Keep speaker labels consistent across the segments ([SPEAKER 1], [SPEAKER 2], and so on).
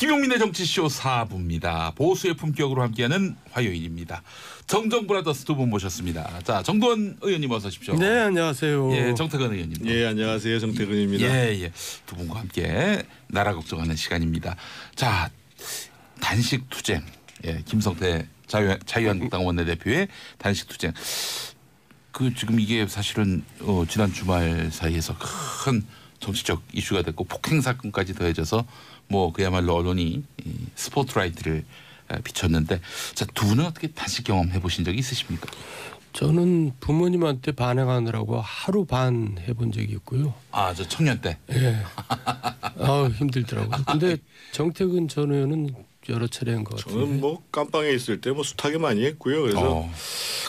[SPEAKER 1] 김용민의 정치쇼 4부입니다. 보수의 품격으로 함께하는 화요일입니다. 정정 브라더스 두 분 모셨습니다. 자, 정도원 의원님 어서 오십시오.
[SPEAKER 2] 네, 안녕하세요.
[SPEAKER 1] 예, 정태근 의원님.
[SPEAKER 3] 예, 안녕하세요. 정태근입니다.
[SPEAKER 1] 예. 두 분과 함께 나라 걱정하는 시간입니다. 자, 단식 투쟁. 예, 김성태 자유한국당 원내대표의 단식 투쟁. 지금 이게 사실은 지난 주말 사이에서 큰 정치적 이슈가 됐고 폭행 사건까지 더해져서 그야말로 언론이 스포트라이트를 비췄는데, 자, 두 분은 어떻게 단식 경험해 보신 적이 있으십니까?
[SPEAKER 2] 저는 부모님한테 반항하느라고 하루 반 해본 적이 있고요.
[SPEAKER 1] 아, 저 청년 때.
[SPEAKER 2] 예. 힘들더라고요. 근데 정태근 전 의원은 여러 차례 한 것 같아요.
[SPEAKER 3] 저는 깜빵에 있을 때 수타게 많이 했고요. 그래서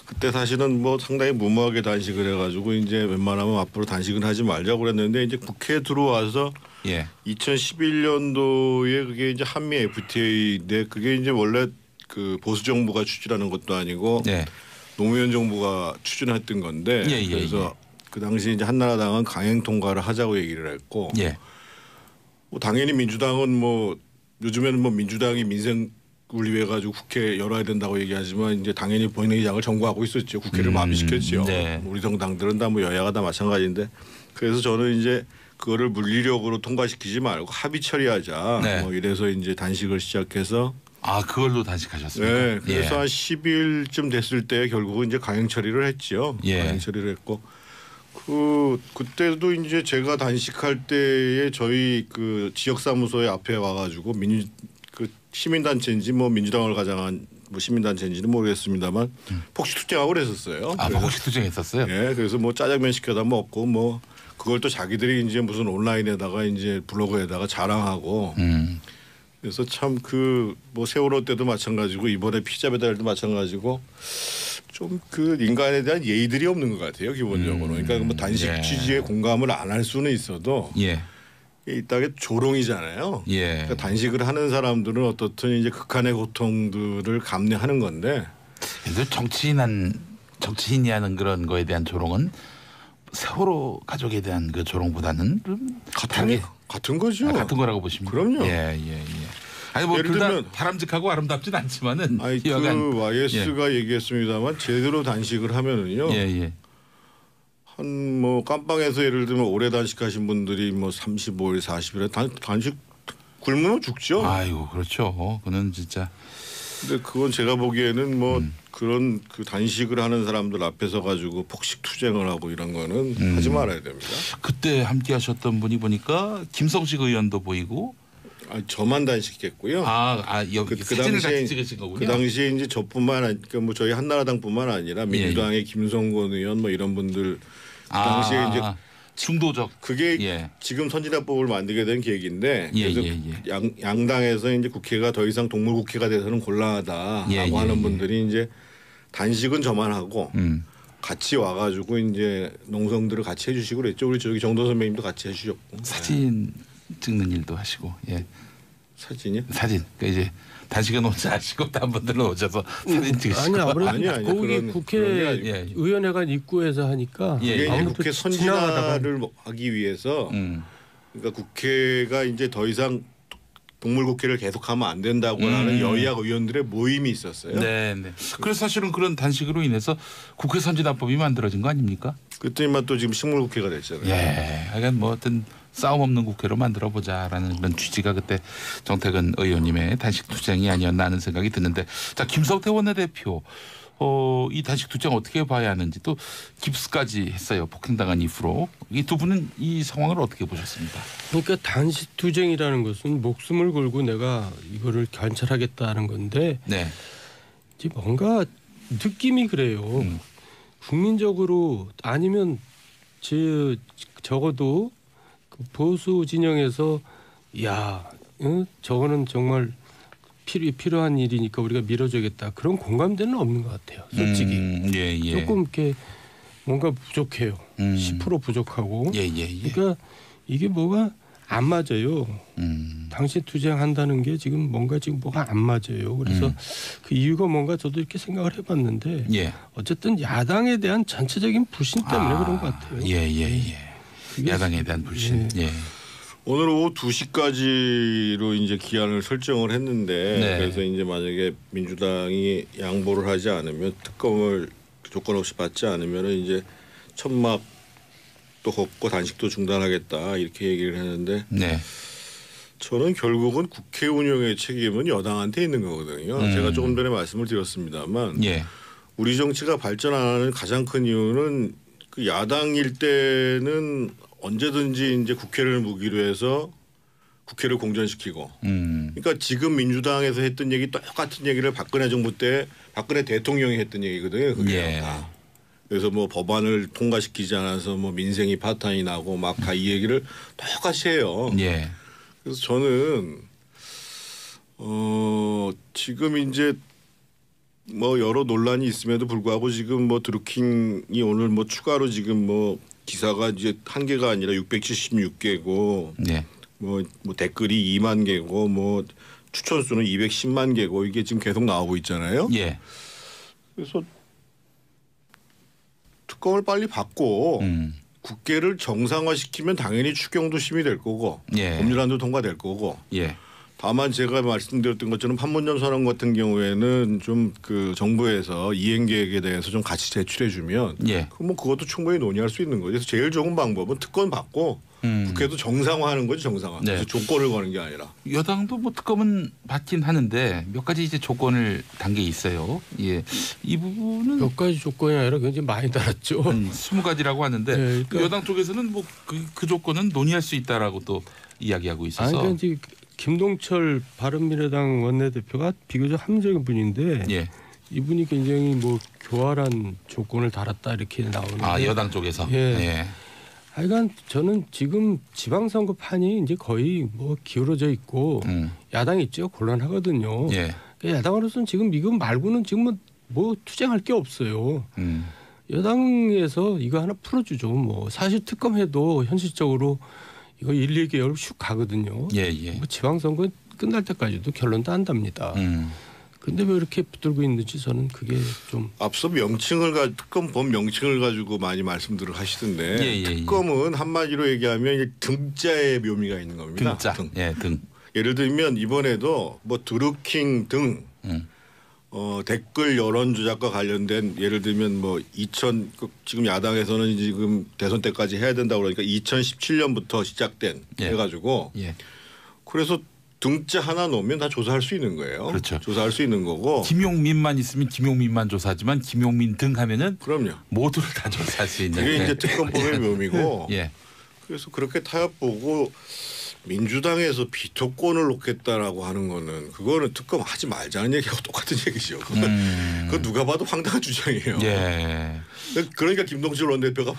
[SPEAKER 3] 그때 사실은 상당히 무모하게 단식을 해가지고 이제 웬만하면 앞으로 단식은 하지 말자고 그랬는데, 이제 국회에 들어와서 2011년도에 그게 이제 한미 FTA인데, 그게 이제 원래 그 보수 정부가 추진하는 것도 아니고 노무현 정부가 추진했던 건데, 그래서 그 당시 이제 한나라당은 강행 통과를 하자고 얘기를 했고, 당연히 민주당은 요즘에는 민주당이 민생 분리해 가지고 국회 열어야 된다고 얘기하지만, 이제 당연히 본회의장을 점거하고 있었죠. 국회를 마비시켰죠. 우리 정당들은 다 여야가 다 마찬가지인데, 그래서 저는 이제 그거를 물리력으로 통과시키지 말고 합의 처리하자. 이래서 이제 단식을 시작해서.
[SPEAKER 1] 아, 그걸로 단식하셨습니까?
[SPEAKER 3] 네. 그래서 한 10일쯤 됐을 때 결국은 이제 강행 처리를 했죠. 강행 처리를 했고, 그때도 이제 제가 단식할 때에 저희 그 지역 사무소에 앞에 와가지고 시민단체인지 민주당을 가장한 시민단체인지는 모르겠습니다만 폭식 투쟁하고 그랬었어요.
[SPEAKER 1] 아, 폭식 투쟁했었어요?
[SPEAKER 3] 네, 그래서 짜장면 시켜다 먹고 그걸 또 자기들이 이제 무슨 온라인에다가 이제 블로그에다가 자랑하고. 그래서 참 세월호 때도 마찬가지고 이번에 피자 배달도 마찬가지고 좀 인간에 대한 예의들이 없는 것 같아요, 기본적으로. 그러니까 단식 취지에 공감을 안 할 수는 있어도 이 땅에 조롱이잖아요. 그러니까 단식을 하는 사람들은 어떻든 이제 극한의 고통들을 감내하는 건데.
[SPEAKER 1] 그래서 정치인이 하는 그런 거에 대한 조롱은 세월호 가족에 대한 그 조롱보다는 좀
[SPEAKER 3] 같은 거죠.
[SPEAKER 1] 같은 거라고 보십니까?
[SPEAKER 3] 그럼요.
[SPEAKER 1] 아니 둘 다 바람직하고 아름답진 않지만은.
[SPEAKER 3] YS가 얘기했습니다만 제대로 단식을 하면은요. 한 깜빵에서 예를 들면 오래 단식하신 분들이 35일, 40일에 단식 굶으면 죽죠.
[SPEAKER 1] 아이고, 그렇죠. 그는 진짜.
[SPEAKER 3] 근데 그건 제가 보기에는 그런 단식을 하는 사람들 앞에서 가지고 폭식 투쟁을 하고 이런 거는 하지 말아야 됩니다.
[SPEAKER 1] 그때 함께 하셨던 분이 보니까 김성식 의원도 보이고.
[SPEAKER 3] 저만 단식했고요.
[SPEAKER 1] 여기 사진을 같이 찍으신 거군요.
[SPEAKER 3] 그 당시에 이제 저뿐만 저희 한나라당뿐만 아니라 민주당의 김성곤 의원 이런 분들 그 당시에 이제
[SPEAKER 1] 중도적
[SPEAKER 3] 그게 지금 선진화법을 만들게 된 계기인데, 그래서 양당에서 이제 국회가 더 이상 동물 국회가 돼서는 곤란하다라고 하는 분들이 이제 단식은 저만 하고 같이 와가지고 이제 농성들을 같이 해주시고 그랬죠. 우리 저기 정도 선배님도 같이 해주셨고.
[SPEAKER 1] 사진 찍는 일도 하시고.
[SPEAKER 3] 사진이요?
[SPEAKER 1] 사진. 그러니까 이제 단식은 혼자 하시고 다른 분들은 오셔서 사진 찍으시고.
[SPEAKER 3] 아니
[SPEAKER 2] 거기 국회 의원회관 입구에서 하니까.
[SPEAKER 3] 이게 국회 선진화를 하기 위해서 그러니까 국회가 이제 더 이상 동물 국회를 계속하면 안 된다고 하는 여야 의원들의 모임이 있었어요.
[SPEAKER 1] 그래서 사실은 그런 단식으로 인해서 국회 선진화법이 만들어진 거 아닙니까?
[SPEAKER 3] 그랬더니만 또 지금 식물 국회가 됐잖아요.
[SPEAKER 1] 하여간 어떤 싸움 없는 국회로 만들어보자라는 그런 취지가 그때 정태근 의원님의 단식 투쟁이 아니었나 하는 생각이 드는데, 자, 김성태 원내대표 이 단식 투쟁 어떻게 봐야 하는지, 또 깁스까지 했어요. 폭행당한 이후로. 이 두 분은 이 상황을 어떻게 보셨습니까?
[SPEAKER 2] 그러니까 단식 투쟁이라는 것은 목숨을 걸고 내가 이거를 관찰하겠다는 건데 이제 뭔가 느낌이 그래요. 국민적으로 아니면 적어도 보수 진영에서 저거는 정말 필요한 일이니까 우리가 밀어줘야겠다, 그런 공감대는 없는 것 같아요, 솔직히. 조금 이렇게 뭔가 부족해요. 10% 부족하고. 그러니까 이게 뭐가 안 맞아요. 당시 투쟁한다는 게 지금 뭐가 안 맞아요. 그래서 그 이유가 뭔가 저도 이렇게 생각을 해봤는데 어쨌든 야당에 대한 전체적인 불신 때문에 그런 것 같아요.
[SPEAKER 1] 야당에 대한 불신.
[SPEAKER 3] 오늘 오후 2시까지로 이제 기한을 설정을 했는데 네. 그래서 이제 만약에 민주당이 양보를 하지 않으면 특검을 조건 없이 받지 않으면은 이제 천막도 걷고 단식도 중단하겠다 이렇게 얘기를 했는데 네. 저는 결국은 국회 운영의 책임은 여당한테 있는 거거든요. 제가 조금 전에 말씀을 드렸습니다만 예. 우리 정치가 발전 안 하는 가장 큰 이유는 그 야당일 때는 언제든지 이제 국회를 무기로 해서 국회를 공전시키고 그러니까 지금 민주당에서 했던 얘기 똑같은 얘기를 박근혜 정부 때 박근혜 대통령이 했던 얘기거든요. 그게 예. 그래서 뭐 법안을 통과시키지 않아서 뭐 민생이 파탄이 나고 막 다 이 얘기를 똑같이 해요. 예. 그래서 저는 지금 이제 뭐 여러 논란이 있음에도 불구하고 지금 뭐 드루킹이 오늘 뭐 추가로 지금 뭐 기사가 이제 한 개가 아니라 676개고 네. 뭐 댓글이 2만 개고 뭐 추천 수는 210만 개고 이게 지금 계속 나오고 있잖아요. 예. 그래서 특검을 빨리 받고 국회를 정상화시키면 당연히 추경도 심의될 거고 예. 법률안도 통과될 거고. 예. 다만 제가 말씀드렸던 것처럼 판문점 선언 같은 경우에는 좀 그 정부에서 이행 계획에 대해서 좀 같이 제출해 주면 예. 뭐 그것도 충분히 논의할 수 있는 거죠. 그래서 제일 좋은 방법은 특검 받고 국회도 정상화하는 거죠. 정상화. 네. 그래서 조건을 거는 게 아니라.
[SPEAKER 1] 여당도 뭐 특검은 받긴 하는데 몇 가지 이제 조건을 단 게 있어요. 예. 이 부분은
[SPEAKER 2] 몇 가지 조건이 아니라 굉장히 많이 달았죠.
[SPEAKER 1] 20가지라고 하는데 네, 그러니까 여당 쪽에서는 뭐 그 조건은 논의할 수 있다라고 또 이야기하고 있어서.
[SPEAKER 2] 아니 그러니까 김동철 바른미래당 원내대표가 비교적 합리적인 분인데 예. 이분이 굉장히 뭐 교활한 조건을 달았다 이렇게 나오는데
[SPEAKER 1] 아 여당 쪽에서
[SPEAKER 2] 예. 예. 하여간 저는 지금 지방선거 판이 이제 거의 뭐 기울어져 있고 야당이 있죠 곤란하거든요. 예. 그러니까 야당으로서는 지금 이거 말고는 지금 뭐 투쟁할 게 없어요. 여당에서 이거 하나 풀어주죠. 뭐 사실 특검해도 현실적으로 이거 1, 2개월 슉 가거든요. 예, 예. 뭐 지방선거 끝날 때까지도 결론도 안답니다. 근데 왜 이렇게 붙들고 있는지 저는 그게 좀
[SPEAKER 3] 앞서 명칭을 특검법 명칭을 가지고 많이 말씀들을 하시던데 예, 예, 특검은 한마디로 얘기하면 등자의 묘미가 있는 겁니다.
[SPEAKER 1] 등자. 등. 예, 등.
[SPEAKER 3] 예를 들면 이번에도 뭐 드루킹 등 댓글 여론 조작과 관련된 예를 들면 뭐 지금 야당에서는 지금 대선 때까지 해야 된다고 그러니까 2017년부터 시작된 예. 해가지고 예. 그래서 등자 하나 놓으면 다 조사할 수 있는 거예요.
[SPEAKER 1] 그렇죠.
[SPEAKER 3] 조사할 수 있는 거고.
[SPEAKER 1] 김용민만 있으면 김용민만 조사하지만 김용민 등 하면은
[SPEAKER 3] 그럼요.
[SPEAKER 1] 모두를 다 조사할 수 있는.
[SPEAKER 3] 그게 이제 특검법의 묘미고. 예. 그래서 그렇게 타협 보고 민주당에서 비토권을 놓겠다라고 하는 거는 그거는 특검 하지 말자는 얘기하고 똑같은 얘기죠. 그거 누가 봐도 황당한 주장이에요. 예. 그러니까 김동철 원내대표가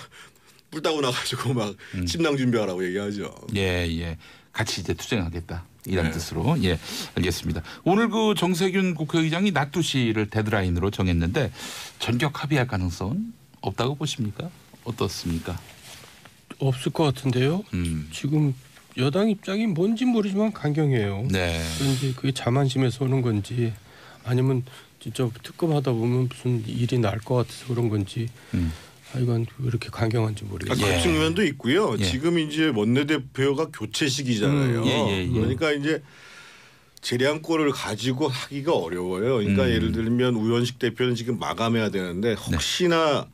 [SPEAKER 3] 뿔 따고 나가지고 막 침낭 준비하라고 얘기하죠.
[SPEAKER 1] 예, 예. 같이 이제 투쟁하겠다. 이런 네. 뜻으로 예 알겠습니다. 오늘 그 정세균 국회의장이 낮 2시를 데드라인으로 정했는데 전격 합의할 가능성은 없다고 보십니까? 어떻습니까?
[SPEAKER 2] 없을 것 같은데요. 지금 여당 입장이 뭔지 모르지만 강경해요. 네. 그런지 그게 자만심에서 오는 건지 아니면 진짜 특검하다 보면 무슨 일이 날 것 같아서 그런 건지. 이건 왜 이렇게 강경한지 모르겠어요.
[SPEAKER 3] 그런 측면도 있고요. 예. 지금 이제 원내대표가 교체 시기잖아요. 그러니까 이제 재량권을 가지고 하기가 어려워요. 그러니까 예를 들면 우현식 대표는 지금 마감해야 되는데 혹시나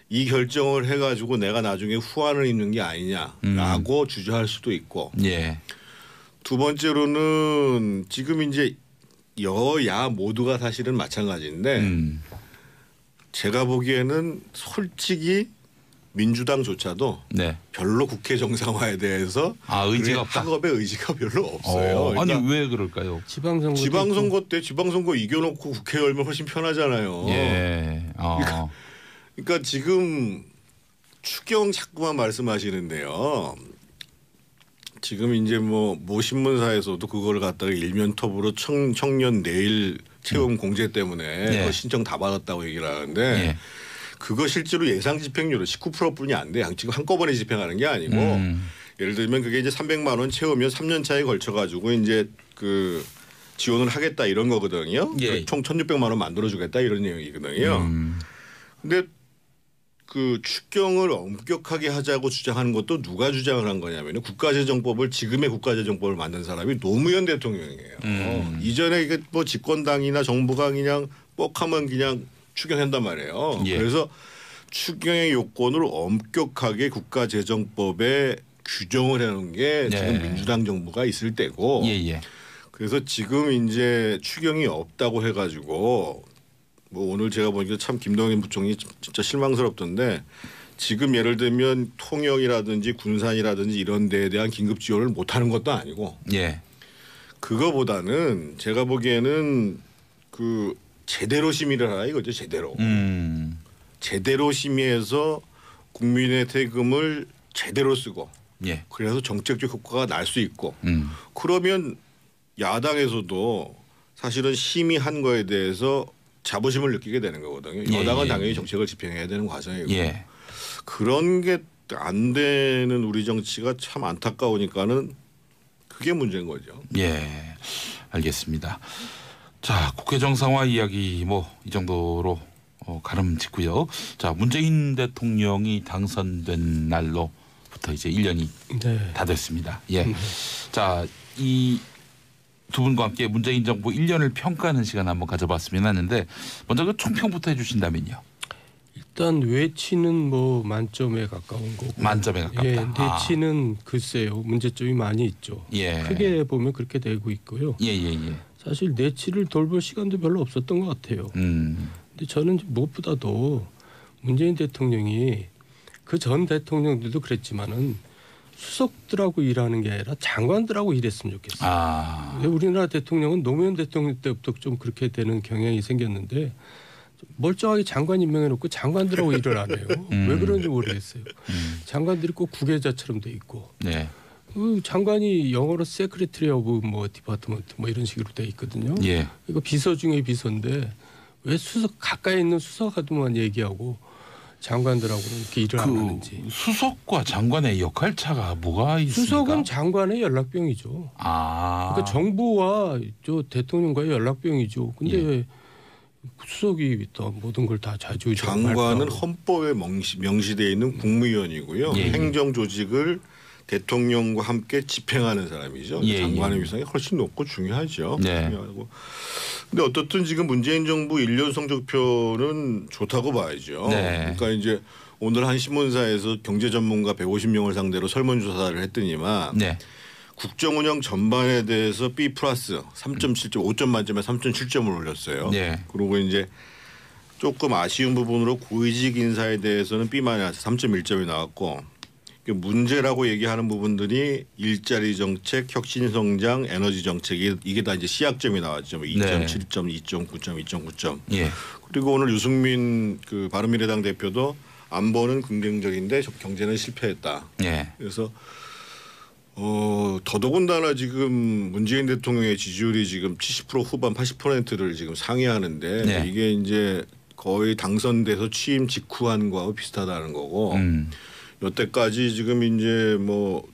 [SPEAKER 3] 이 결정을 해가지고 내가 나중에 후환을 입는 게 아니냐라고 주저할 수도 있고. 예. 두 번째로는 지금 이제 여야 모두가 사실은 마찬가지인데 제가 보기에는 솔직히 민주당조차도 네. 별로 국회 정상화에 대해서
[SPEAKER 1] 의지가 없다.
[SPEAKER 3] 학업의 의지가 별로 없어요.
[SPEAKER 1] 그러니까 아니 왜 그럴까요?
[SPEAKER 3] 지방선거 때 지방선거 이겨놓고 국회 열면 훨씬 편하잖아요. 예. 그러니까 지금 추경 자꾸만 말씀하시는데요. 지금 이제 뭐 신문사에서도 그걸 갖다가 일면톱으로 청년 내일 채용 공제 때문에 네. 신청 다 받았다고 얘기를 하는데 네. 그거 실제로 예상 집행률은 19%뿐이 안 돼. 지금 한꺼번에 집행하는 게 아니고 예를 들면 그게 이제 300만 원 채우면 3년 차에 걸쳐 가지고 이제 그 지원을 하겠다 이런 거거든요. 예. 총 1,600만 원 만들어 주겠다 이런 내용이거든요. 근데 그 추경을 엄격하게 하자고 주장하는 것도 누가 주장을 한 거냐면 국가재정법을 지금의 국가재정법을 만든 사람이 노무현 대통령이에요. 이전에 이게 뭐 집권당이나 정부가 그냥 뻑하면 그냥 추경한단 말이에요. 예. 그래서 추경의 요건을 엄격하게 국가재정법에 규정을 해놓은 게 지금 민주당 정부가 있을 때고 그래서 지금 이제 추경이 없다고 해가지고 뭐 오늘 제가 보니까 참 김동연 부총리 진짜 실망스럽던데 지금 예를 들면 통영이라든지 군산이라든지 이런 데에 대한 긴급 지원을 못하는 것도 아니고 그거보다는 제가 보기에는 그 제대로 심의를 하라 이거죠. 제대로. 제대로 심의해서 국민의 세금을 제대로 쓰고 그래서 정책적 효과가 날 수 있고 그러면 야당에서도 사실은 심의한 거에 대해서 자부심을 느끼게 되는 거거든요. 여당은 당연히 정책을 집행해야 되는 과정이고 그런 게 안 되는 우리 정치가 참 안타까우니까는 그게 문제인 거죠.
[SPEAKER 1] 알겠습니다. 자, 국회 정상화 이야기 뭐 이 정도로 가름 짓고요. 자, 문재인 대통령이 당선된 날로부터 이제 1년이 다 됐습니다. 자, 이 두 분과 함께 문재인 정부 1년을 평가하는 시간 한번 가져봤으면 하는데 먼저 그 총평부터 해주신다면요.
[SPEAKER 2] 일단 외치는 뭐 만점에 가까운 거고.
[SPEAKER 1] 만점에 가깝다.
[SPEAKER 2] 내치는 글쎄요. 문제점이 많이 있죠. 크게 보면 그렇게 되고 있고요. 사실 내치를 돌볼 시간도 별로 없었던 것 같아요. 근데 저는 무엇보다도 문재인 대통령이 그 전 대통령들도 그랬지만은 수석들하고 일하는 게 아니라 장관들하고 일했으면 좋겠어요. 우리나라 대통령은 노무현 대통령 때부터 좀 그렇게 되는 경향이 생겼는데 멀쩡하게 장관 임명해놓고 장관들하고 일을 안 해요. 왜 그런지 모르겠어요. 장관들이 꼭 구계자처럼 돼 있고 그 장관이 영어로 세크레터리 오브 뭐 디파트먼트 뭐 이런 식으로 돼 있거든요. 이거 비서 중에 비서인데 왜 수석 가까이 있는 수석하고만 얘기하고 장관들하고는 이렇게 일을 안 하는지.
[SPEAKER 1] 수석과 장관의 역할 차가 뭐가 있습니까?
[SPEAKER 2] 수석은 장관의 연락병이죠. 그러니까 정부와 저 대통령과의 연락병이죠. 근데 왜 수석이 또 모든 걸 다 좌지우지하고
[SPEAKER 3] 장관은 헌법에 명시되어 있는 국무위원이고요. 행정 조직을 대통령과 함께 집행하는 사람이죠. 장관의 위상이 훨씬 높고 중요하죠. 중요하고. 근데 어떻든 지금 문재인 정부 1년 성적표는 좋다고 봐야죠. 그러니까 이제 오늘 한 신문사에서 경제 전문가 150명을 상대로 설문조사를 했더니만 국정 운영 전반에 대해서 B 플러스 3.7점 5점 만점에 3.7점을 올렸어요. 그리고 이제 조금 아쉬운 부분으로 고위직 인사에 대해서는 B 마이너스 3.1점이 나왔고 문제라고 얘기하는 부분들이 일자리 정책, 혁신 성장, 에너지 정책 이게 다 이제 C학점이 나왔죠. 2.7점, 2.9점, 2.9점. 그리고 오늘 유승민 그 바른미래당 대표도 안보는 긍정적인데 경제는 실패했다. 그래서 더더군다나 지금 문재인 대통령의 지지율이 지금 70% 후반 80%를 지금 상회하는데 이게 이제 거의 당선돼서 취임 직후한 거하고 비슷하다는 거고. 여태까지 지금 이제 뭐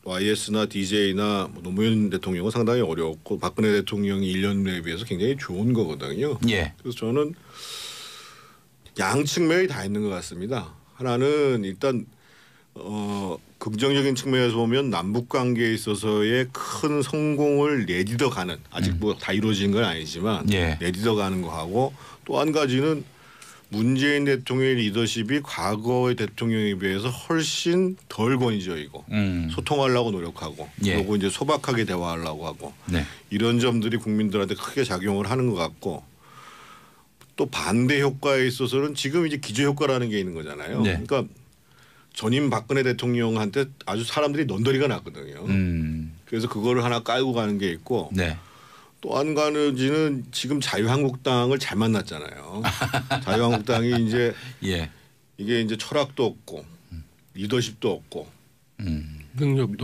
[SPEAKER 3] YS나 DJ나 노무현 대통령은 상당히 어려웠고 박근혜 대통령이 1년에 비해서 굉장히 좋은 거거든요. 그래서 저는 양 측면이 다 있는 것 같습니다. 하나는 일단 긍정적인 측면에서 보면 남북 관계에 있어서의 큰 성공을 내딛어가는 아직 뭐 다 이루어진 건 아니지만 내딛어가는 거하고 또 한 가지는 문재인 대통령의 리더십이 과거의 대통령에 비해서 훨씬 덜 권위적이고 소통하려고 노력하고 그리고 이제 소박하게 대화하려고 하고 이런 점들이 국민들한테 크게 작용을 하는 것 같고 또 반대 효과에 있어서는 지금 이제 기저 효과라는 게 있는 거잖아요. 그러니까 전임 박근혜 대통령한테 아주 사람들이 넌더리가 났거든요. 그래서 그거를 하나 깔고 가는 게 있고 또 한 가지는 지금 자유한국당을 잘 만났잖아요. 자유한국당이 이제 이게 이제 철학도 없고 리더십도 없고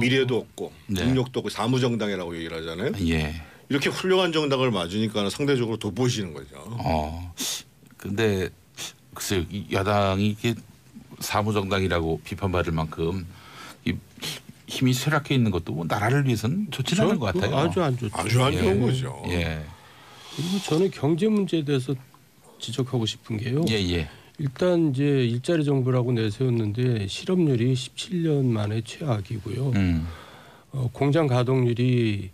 [SPEAKER 3] 미래도 없고 능력도 없고 사무정당이라고 얘기를 하잖아요. 이렇게 훌륭한 정당을 맞으니까 상대적으로 돋보이시는 거죠.
[SPEAKER 1] 근데 글쎄요, 야당이 이게 사무정당이라고 비판받을 만큼 힘이 쇠락해 있는 것도 뭐 나라를 위해서는 좋지 않은 것 같아요.
[SPEAKER 2] 아주 안 좋죠.
[SPEAKER 3] 아주 안 좋은 거죠.
[SPEAKER 2] 그리고 저는 경제 문제에 대해서 지적하고 싶은 게요. 일단 이제 일자리 정부라고 내세웠는데 실업률이 17년 만에 최악이고요. 공장 가동률이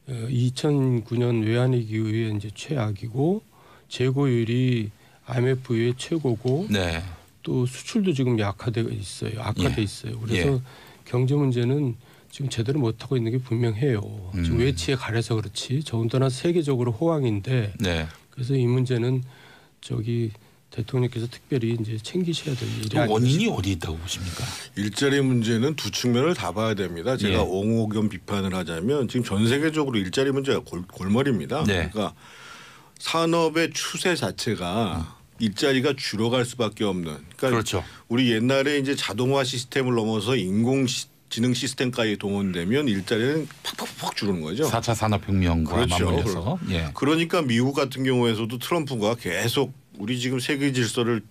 [SPEAKER 2] 2009년 외환위기 이후에 이제 최악이고 재고율이 IMF 이후에 최고고
[SPEAKER 1] 네.
[SPEAKER 2] 또 수출도 지금 악화돼 있어요. 그래서 경제 문제는 지금 제대로 못하고 있는 게 분명해요. 지금 외치에 가려서 그렇지. 더군다나 세계적으로 호황인데
[SPEAKER 1] 네.
[SPEAKER 2] 그래서 이 문제는 대통령께서 특별히 이제 챙기셔야 될 일이 아니겠습니까?
[SPEAKER 1] 원인이 어디 있다고 보십니까?
[SPEAKER 3] 일자리 문제는 두 측면을 다 봐야 됩니다. 제가 옹호겸 비판을 하자면 지금 전 세계적으로 일자리 문제가 골머리입니다.
[SPEAKER 1] 네.
[SPEAKER 3] 그러니까 산업의 추세 자체가 일자리가 줄어갈 수밖에 없는. 그러니까
[SPEAKER 1] 그렇죠.
[SPEAKER 3] 우리 옛날에 이제 자동화 시스템을 넘어서 인공지능 시스템까지 동원되면 일자리는 팍팍팍 줄는 거죠.
[SPEAKER 1] 4차 산업혁명과 맞물려서.
[SPEAKER 3] 예. 그러니까 미국 같은 경우에서도 트럼프가 계속 우리 지금 세계 질서를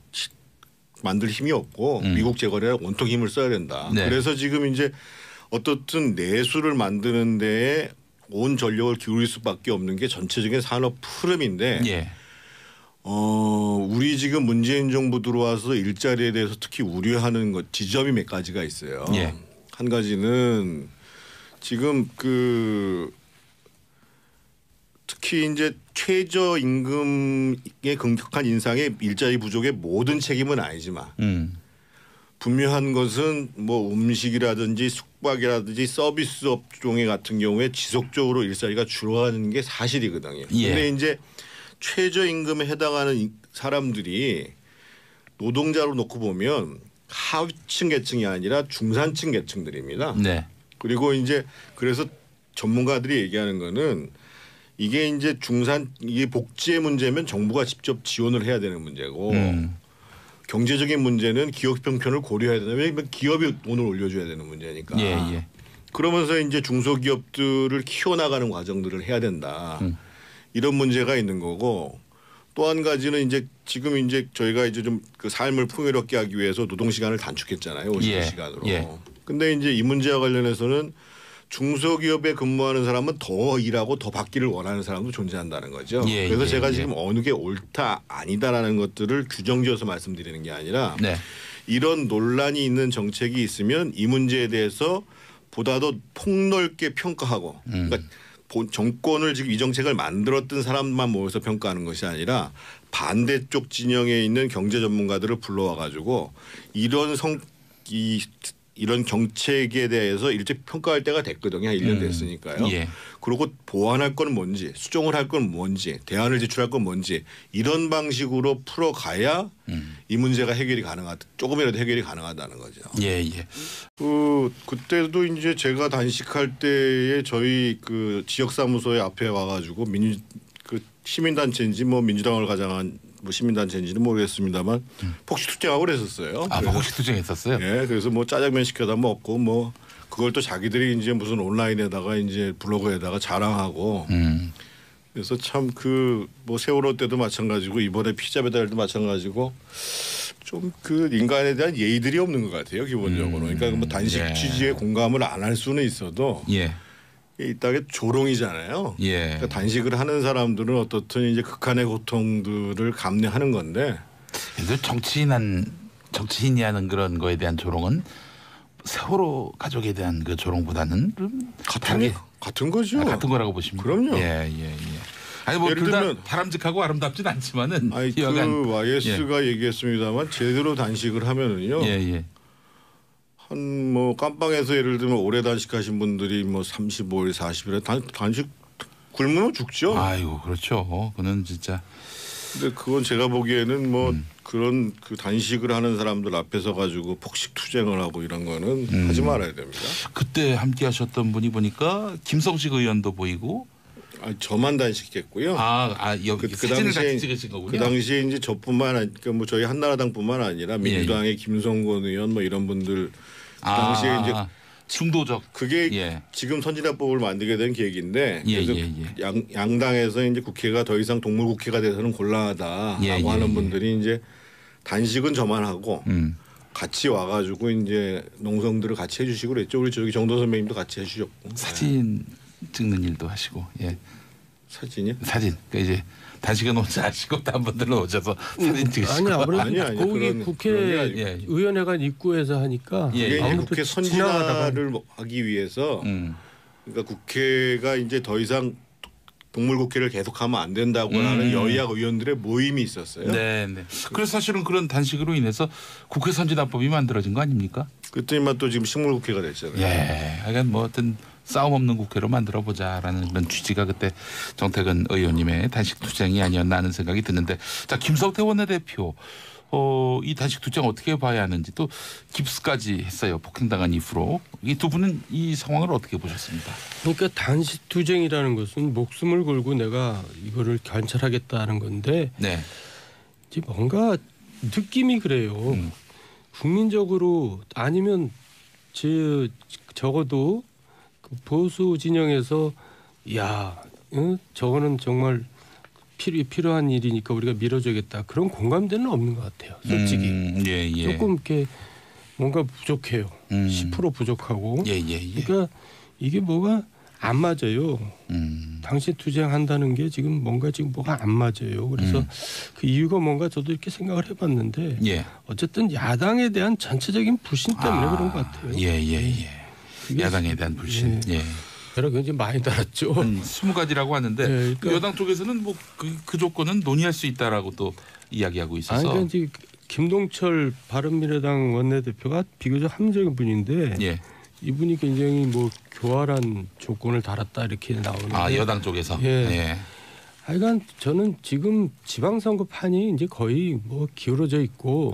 [SPEAKER 3] 만들 힘이 없고 미국 재건에 온통 힘을 써야 된다. 네. 그래서 지금 이제 어떻든 내수를 만드는 데에 온 전력을 기울일 수밖에 없는 게 전체적인 산업 흐름인데
[SPEAKER 1] 예.
[SPEAKER 3] 우리 지금 문재인 정부 들어와서 일자리에 대해서 특히 우려하는 것 지점이 몇 가지가 있어요.
[SPEAKER 1] 예.
[SPEAKER 3] 한 가지는 지금 특히 이제 최저임금의 급격한 인상에 일자리 부족의 모든 책임은 아니지만 분명한 것은 뭐 음식이라든지 숙박이라든지 서비스 업종의 같은 경우에 지속적으로 일자리가 줄어가는 게 사실이거든요. 그런데 이제 최저임금에 해당하는 사람들이 노동자로 놓고 보면 하위층 계층이 아니라 중산층 계층들입니다.
[SPEAKER 1] 네.
[SPEAKER 3] 그리고 이제 그래서 전문가들이 얘기하는 거는 이게 이제 이게 복지의 문제면 정부가 직접 지원을 해야 되는 문제고 경제적인 문제는 기업 형편을 고려해야 되는. 왜냐하면 기업이 돈을 올려줘야 되는 문제니까.
[SPEAKER 1] 예.
[SPEAKER 3] 그러면서 이제 중소기업들을 키워나가는 과정들을 해야 된다. 이런 문제가 있는 거고 또 한 가지는 이제 지금 이제 저희가 이제 좀 그 삶을 풍요롭게 하기 위해서 노동 시간을 단축했잖아요. 50시간으로. 근데 이제 이 문제와 관련해서는 중소기업에 근무하는 사람은 더 일하고 더 받기를 원하는 사람도 존재한다는 거죠. 그래서 제가 지금 어느 게 옳다 아니다라는 것들을 규정지어서 말씀드리는 게 아니라 이런 논란이 있는 정책이 있으면 이 문제에 대해서 보다 더 폭넓게 평가하고 그러니까 정권을 지금 이 정책을 만들었던 사람만 모여서 평가하는 것이 아니라 반대쪽 진영에 있는 경제 전문가들을 불러와 가지고 이런 정책에 대해서 일찍 평가할 때가 됐거든요. 한 1년 됐으니까요. 그리고 보완할 건 뭔지 수정을 할 건 뭔지 대안을 제출할 건 뭔지 이런 방식으로 풀어가야 이 문제가 조금이라도 해결이 가능하다는 거죠. 그때도 이제 제가 단식할 때에 저희 그 지역사무소에 앞에 와가지고 시민단체인지 뭐 민주당을 가장한 뭐 시민단체인지는 모르겠습니다만 폭식투쟁하고 그랬었어요.
[SPEAKER 1] 폭식투쟁했었어요?
[SPEAKER 3] 네, 그래서 뭐 짜장면 시켜다 먹고 뭐 그걸 또 자기들이 이제 무슨 온라인에다가 이제 블로그에다가 자랑하고. 그래서 참 뭐 세월호 때도 마찬가지고 이번에 피자 배달도 마찬가지고 좀 인간에 대한 예의들이 없는 것 같아요 기본적으로. 그러니까 뭐 단식 취지에 공감을 안 할 수는 있어도. 이따게 조롱이잖아요. 그러니까 단식을 하는 사람들은 어떻든 이제 극한의 고통들을 감내하는 건데.
[SPEAKER 1] 그래서 정치인이 하는 그런 거에 대한 조롱은 세월호 가족에 대한 그 조롱보다는 좀
[SPEAKER 3] 같은 거죠.
[SPEAKER 1] 같은 거라고 보십니까?
[SPEAKER 3] 그럼요.
[SPEAKER 1] 아니 뭐 둘 다 바람직하고 아름답진 않지만은.
[SPEAKER 3] YS가 얘기했습니다만 제대로 단식을 하면은요. 한 뭐 깜빵에서 예를 들면 오래 단식하신 분들이 뭐 35일, 40일에 단식 굶으면 죽죠.
[SPEAKER 1] 아이고 그렇죠. 그는 진짜.
[SPEAKER 3] 근데 그건 제가 보기에는 뭐 그런 단식을 하는 사람들 앞에서 가지고 폭식 투쟁을 하고 이런 거는 하지 말아야 됩니다.
[SPEAKER 1] 그때 함께 하셨던 분이 보니까 김성식 의원도 보이고.
[SPEAKER 3] 저만 단식했고요.
[SPEAKER 1] 그 당시에 찍으신 거군요.
[SPEAKER 3] 그 당시에 이제 그러니까 뭐 저희 한나라당뿐만 아니라 민주당의 김성곤 의원 뭐 이런 분들 그 당시에 이제
[SPEAKER 1] 중도적
[SPEAKER 3] 그게 지금 선진화법을 만들게 된 계기인데 그래서 양당에서 이제 국회가 더 이상 동물 국회가 돼서는 곤란하다라고 하는 분들이 이제 단식은 저만 하고 같이 와가지고 이제 농성들을 같이 해주시고 그랬죠. 우리 저기 정도 선배님도 같이 해주셨고
[SPEAKER 1] 사진 찍는 일도 하시고.
[SPEAKER 3] 사진이요?
[SPEAKER 1] 사진. 그러니까 이제 단식은 혼자 하시고 다른 분들은 오셔서 사진 찍으시고.
[SPEAKER 2] 아니 거기 국회의원회관 입구에서 하니까.
[SPEAKER 3] 이게 국회 선진화를 하기 위해서 그러니까 국회가 이제 더 이상 동물국회를 계속하면 안 된다고 하는 여야 의원들의 모임이 있었어요.
[SPEAKER 1] 네. 그래서 사실은 그런 단식으로 인해서 국회 선진화법이 만들어진 거 아닙니까?
[SPEAKER 3] 그랬더니만 또 지금 식물국회가 됐잖아요.
[SPEAKER 1] 예. 하여간 뭐 어떤 싸움 없는 국회로 만들어 보자라는 그런 취지가 그때 정태근 의원님의 단식 투쟁이 아니었나 하는 생각이 드는데, 자, 김성태 원내대표 이 단식 투쟁 어떻게 봐야 하는지, 또 깁스까지 했어요. 폭행당한 이후로. 이 두 분은 이 상황을 어떻게 보셨습니까?
[SPEAKER 2] 그러니까 단식 투쟁이라는 것은 목숨을 걸고 내가 이거를 관찰하겠다는 건데,
[SPEAKER 1] 네.
[SPEAKER 2] 이제 뭔가 느낌이 그래요. 국민적으로 아니면 적어도 그 보수 진영에서 저거는 정말 필요한 일이니까 우리가 밀어줘야겠다, 그런 공감대는 없는 것 같아요. 솔직히 조금 이렇게 뭔가 부족해요. 10% 부족하고. 그러니까 이게 뭐가 안 맞아요. 당시 투쟁한다는 게 지금 뭐가 안 맞아요. 그래서 그 이유가 뭔가 저도 이렇게 생각을 해봤는데 어쨌든 야당에 대한 전체적인 불신 때문에 그런 것 같아요.
[SPEAKER 1] 야당에 대한 불신.
[SPEAKER 2] 여러 굉장히 많이 달았죠.
[SPEAKER 1] 20가지라고 하는데 그러니까 여당 쪽에서는 뭐 그 조건은 논의할 수 있다라고 또 이야기하고 있어서.
[SPEAKER 2] 그러니까 이제 김동철 바른미래당 원내대표가 비교적 합리적인 분인데 이분이 굉장히 뭐 교활한 조건을 달았다 이렇게 나오는데.
[SPEAKER 1] 여당 쪽에서.
[SPEAKER 2] 하여간 저는 지금 지방선거 판이 이제 거의 뭐 기울어져 있고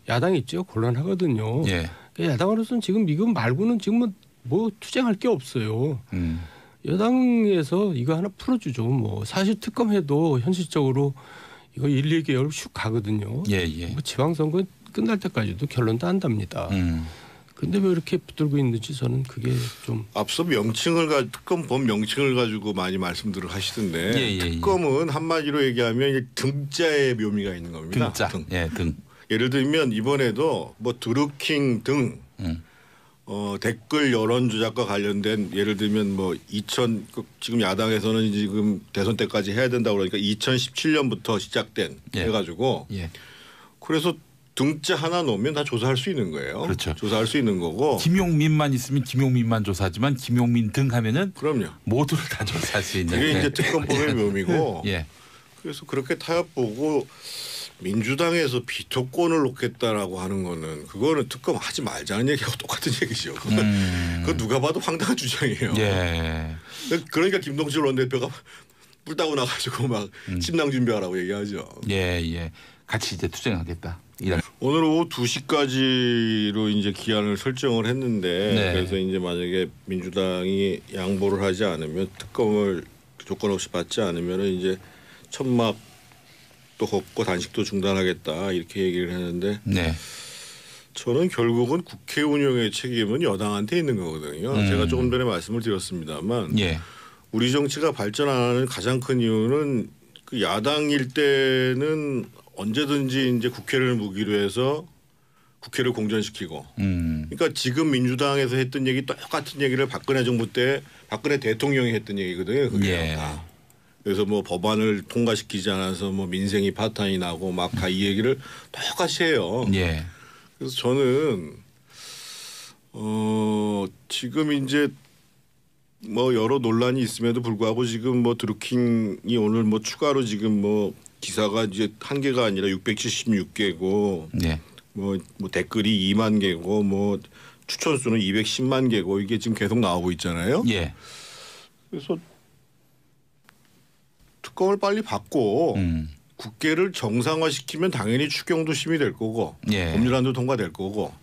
[SPEAKER 2] 야당 있죠, 곤란하거든요. 그러니까 야당으로서는 지금 이거 말고는 지금 뭐 투쟁할 게 없어요. 여당에서 이거 하나 풀어주죠. 뭐 사실 특검해도 현실적으로 이거 1, 2개월 슉 가거든요. 뭐 지방선거 끝날 때까지도 결론도 안 답니다. 근데 왜 이렇게 붙들고 있는지 저는 그게 좀.
[SPEAKER 3] 앞서 특검법 명칭을 가지고 많이 말씀들을 하시던데 특검은 한마디로 얘기하면 이제 등자의 묘미가 있는 겁니다.
[SPEAKER 1] 등.
[SPEAKER 3] 예를 들면 이번에도 뭐 드루킹 등 댓글 여론 조작과 관련된, 예를 들면 뭐 지금 야당에서는 지금 대선 때까지 해야 된다고 그러니까 2017년부터 시작된 해가지고 그래서 등자 하나 놓으면 다 조사할 수 있는 거예요.
[SPEAKER 1] 그렇죠.
[SPEAKER 3] 조사할 수 있는 거고.
[SPEAKER 1] 김용민만 있으면 김용민만 조사하지만 김용민 등 하면은
[SPEAKER 3] 그럼요.
[SPEAKER 1] 모두를 다 조사할 수 있는.
[SPEAKER 3] 그게 이제 특검법의 묘미고. 그래서 그렇게 타협 보고 민주당에서 비토권을 놓겠다라고 하는 거는 그거는 특검 하지 말자는 얘기하고 똑같은 얘기죠. 그거 누가 봐도 황당한 주장이에요. 그러니까 김동철 원내대표가 뿔 따고 나가지고 막 침낭 준비하라고 얘기하죠.
[SPEAKER 1] 같이 이제 투쟁하겠다.
[SPEAKER 3] 오늘 오후 2시까지로 이제 기한을 설정을 했는데 그래서 이제 만약에 민주당이 양보를 하지 않으면, 특검을 조건 없이 받지 않으면 이제 천막도 걷고 단식도 중단하겠다 이렇게 얘기를 했는데 저는 결국은 국회 운영의 책임은 여당한테 있는 거거든요. 제가 조금 전에 말씀을 드렸습니다만 우리 정치가 발전 안 하는 가장 큰 이유는 그 야당일 때는 언제든지 이제 국회를 무기로 해서 국회를 공전시키고, 그러니까 지금 민주당에서 했던 얘기 똑같은 얘기를 박근혜 정부 때 박근혜 대통령이 했던 얘기거든요. 그게 다. 그래서 뭐 법안을 통과시키지 않아서 뭐 민생이 파탄이 나고 막 다 이 얘기를 똑같이 해요. 그래서 저는 지금 이제 뭐 여러 논란이 있음에도 불구하고 지금 뭐 드루킹이 오늘 뭐 추가로 지금 뭐 기사가 이제 한 개가 아니라 676개고 뭐 댓글이 2만 개고 뭐 추천 수는 210만 개고 이게 지금 계속 나오고 있잖아요. 그래서 특검을 빨리 받고 국회를 정상화시키면 당연히 추경도 심의될 거고 법률안도 통과될 거고.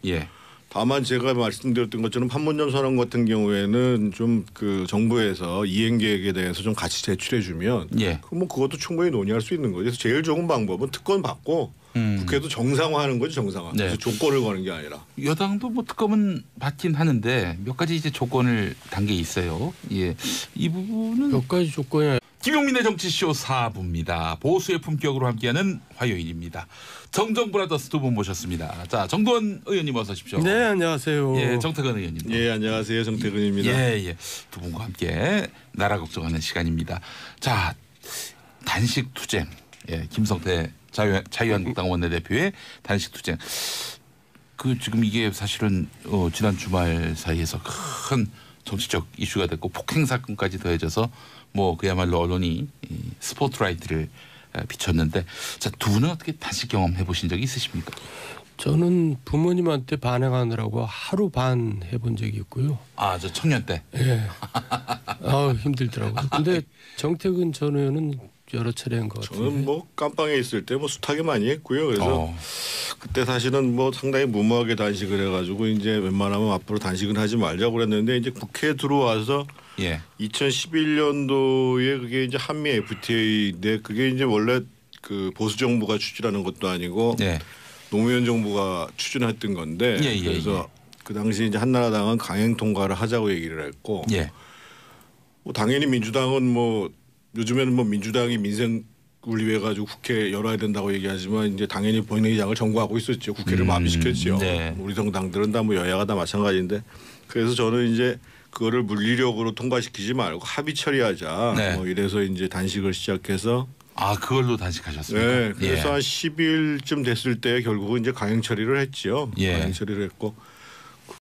[SPEAKER 3] 다만 제가 말씀드렸던 것처럼 판문점 선언 같은 경우에는 좀 그 정부에서 이행 계획에 대해서 좀 같이 제출해 주면 뭐 그것도 충분히 논의할 수 있는 거죠. 그래서 제일 좋은 방법은 특권 받고 국회도 정상화하는 거죠. 정상화. 그래서 조건을 거는 게 아니라.
[SPEAKER 1] 여당도 뭐 특검은 받긴 하는데 몇 가지 이제 조건을 단 게 있어요. 이 부분은
[SPEAKER 2] 몇 가지 조건이.
[SPEAKER 1] 김용민의 정치쇼 4부입니다. 보수의 품격으로 함께하는 화요일입니다. 정정 브라더스 두 분 모셨습니다. 자, 정도원 의원님 어서 오십시오.
[SPEAKER 2] 네, 안녕하세요.
[SPEAKER 1] 정태근 의원님.
[SPEAKER 3] 안녕하세요. 정태근입니다.
[SPEAKER 1] 두 분과 함께 나라 걱정하는 시간입니다. 자, 단식 투쟁. 예, 김성태 자유한국당 원내대표의 단식 투쟁. 그 지금 이게 사실은 지난 주말 사이에서 큰 정치적 이슈가 됐고 폭행 사건까지 더해져서 뭐 그야말로 언론이 스포트라이트를 비췄는데, 자, 두 분은 어떻게 단식 경험 해보신 적이 있으십니까?
[SPEAKER 2] 저는 부모님한테 반항하느라고 하루 반 해본 적이 있고요.
[SPEAKER 1] 아, 저 청년 때.
[SPEAKER 2] 예. 아, 힘들더라고요. 근데 정택은 전 의원은 여러 차례 한 것 같아요.
[SPEAKER 3] 저는 뭐 깜빵에 있을 때 뭐 숱하게 많이 했고요. 그래서 그때 사실은 뭐 상당히 무모하게 단식을 해가지고 이제 웬만하면 앞으로 단식은 하지 말자고 그랬는데, 이제 국회에 들어와서 2011년도에 그게 이제 한미 FTA인데 그게 이제 원래 그 보수 정부가 추진하는 것도 아니고 노무현 정부가 추진했던 건데, 그래서 그 당시 이제 한나라당은 강행 통과를 하자고 얘기를 했고, 뭐 당연히 민주당은 뭐 요즘에는 뭐 민주당이 민생 분리해 가지고 국회 열어야 된다고 얘기하지만 이제 당연히 본회의장을 점거하고 있었죠. 국회를 마비시켰죠. 우리 정당들은 다 뭐 여야가 다 마찬가지인데, 그래서 저는 이제 그거를 물리력으로 통과시키지 말고 합의 처리하자. 뭐 이래서 이제 단식을 시작해서.
[SPEAKER 1] 아, 그걸로 단식하셨습니까?
[SPEAKER 3] 네. 그래서 한 10일쯤 됐을 때 결국은 이제 강행 처리를 했죠. 강행 처리를 했고,